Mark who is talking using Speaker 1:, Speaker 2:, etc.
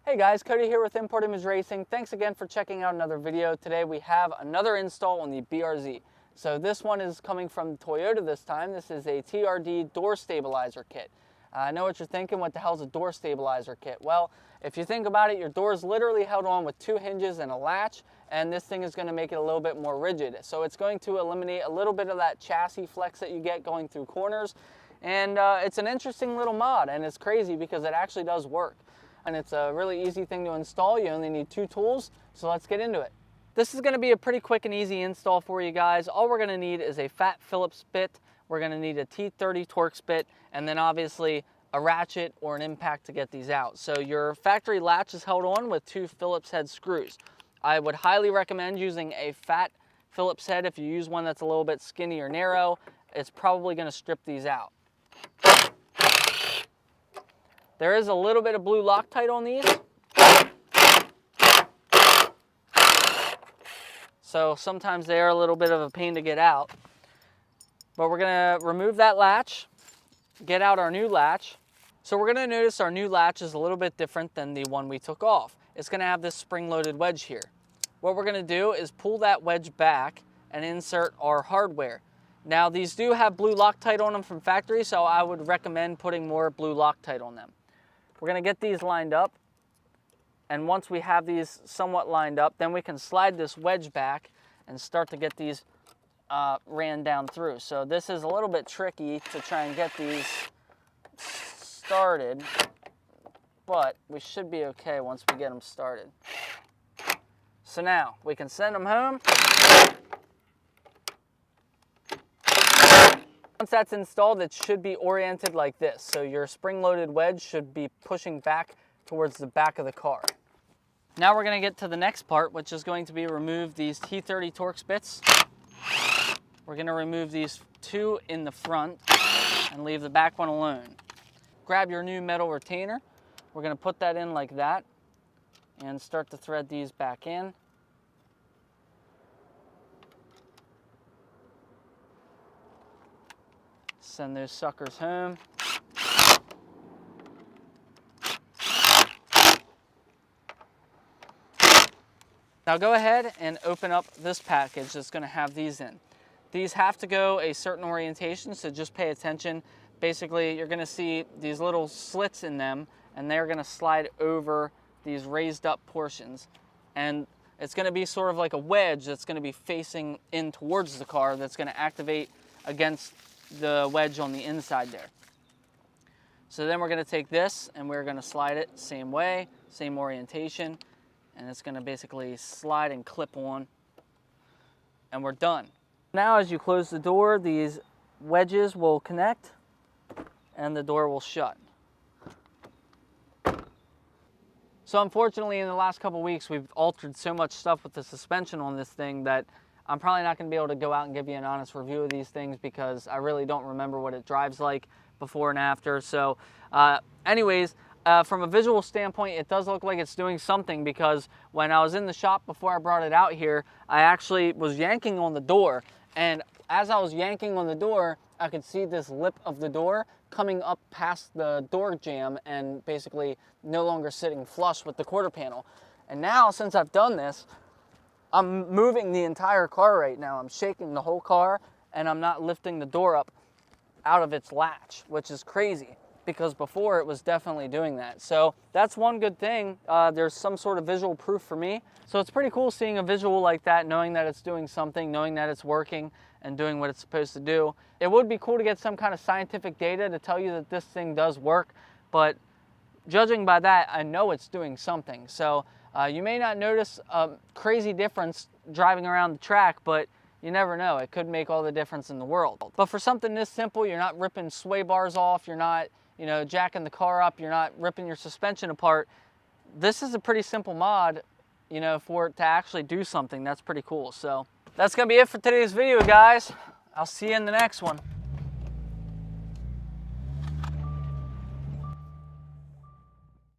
Speaker 1: Hey guys, Cody here with Import Image Racing. Thanks again for checking out another video. Today we have another install on the BRZ. So this one is coming from Toyota this time. This is a TRD Door Stabilizer kit. I know what you're thinking, what the hell is a door stabilizer kit? Well, if you think about it, your door is literally held on with two hinges and a latch, and this thing is going to make it a little bit more rigid. So it's going to eliminate a little bit of that chassis flex that you get going through corners. And it's an interesting little mod, and it's crazy because it actually does work. And it's a really easy thing to install. You only need two tools, so let's get into it. This is going to be a pretty quick and easy install for you guys. All we're going to need is a fat Phillips bit. We're going to need a T30 Torx bit, and then obviously a ratchet or an impact to get these out. So your factory latch is held on with two Phillips head screws. I would highly recommend using a fat Phillips head. If you use one that's a little bit skinny or narrow, it's probably going to strip these out. There is a little bit of blue Loctite on these. So sometimes they are a little bit of a pain to get out. But we're going to remove that latch, get out our new latch. So we're going to notice our new latch is a little bit different than the one we took off. It's going to have this spring-loaded wedge here. What we're going to do is pull that wedge back and insert our hardware. Now these do have blue Loctite on them from factory, so I would recommend putting more blue Loctite on them. We're going to get these lined up, and once we have these somewhat lined up, then we can slide this wedge back and start to get these ran down through. So this is a little bit tricky to try and get these started, but we should be okay once we get them started. So now we can send them home. Once that's installed, it should be oriented like this. So your spring-loaded wedge should be pushing back towards the back of the car. Now we're going to get to the next part, which is going to be remove these T30 Torx bits. We're going to remove these two in the front and leave the back one alone. Grab your new metal retainer. We're going to put that in like that and start to thread these back in. Send those suckers home. Now go ahead and open up this package that's going to have these in. These have to go a certain orientation, so just pay attention. Basically, you're going to see these little slits in them, and they're going to slide over these raised up portions. And it's going to be sort of like a wedge that's going to be facing in towards the car that's going to activate against the wedge on the inside there. So then we're going to take this and we're going to slide it same way, same orientation, and it's going to basically slide and clip on, and we're done. Now as you close the door, these wedges will connect and the door will shut. So unfortunately in the last couple weeks we've altered so much stuff with the suspension on this thing that I'm probably not going to be able to go out and give you an honest review of these things because I really don't remember what it drives like before and after. So anyways, from a visual standpoint, it does look like it's doing something because when I was in the shop before I brought it out here, I actually was yanking on the door. And as I was yanking on the door, I could see this lip of the door coming up past the door jamb and basically no longer sitting flush with the quarter panel. And now, since I've done this, I'm moving the entire car right now. I'm shaking the whole car, and I'm not lifting the door up out of its latch, which is crazy because before it was definitely doing that. So that's one good thing. There's some sort of visual proof for me. So it's pretty cool seeing a visual like that, knowing that it's doing something, knowing that it's working and doing what it's supposed to do. It would be cool to get some kind of scientific data to tell you that this thing does work, but judging by that, I know it's doing something. So you may not notice a crazy difference driving around the track, but you never know. It could make all the difference in the world. But for something this simple, you're not ripping sway bars off, you're not, jacking the car up, you're not ripping your suspension apart. This is a pretty simple mod, for it to actually do something. That's pretty cool. So that's going to be it for today's video, guys. I'll see you in the next one.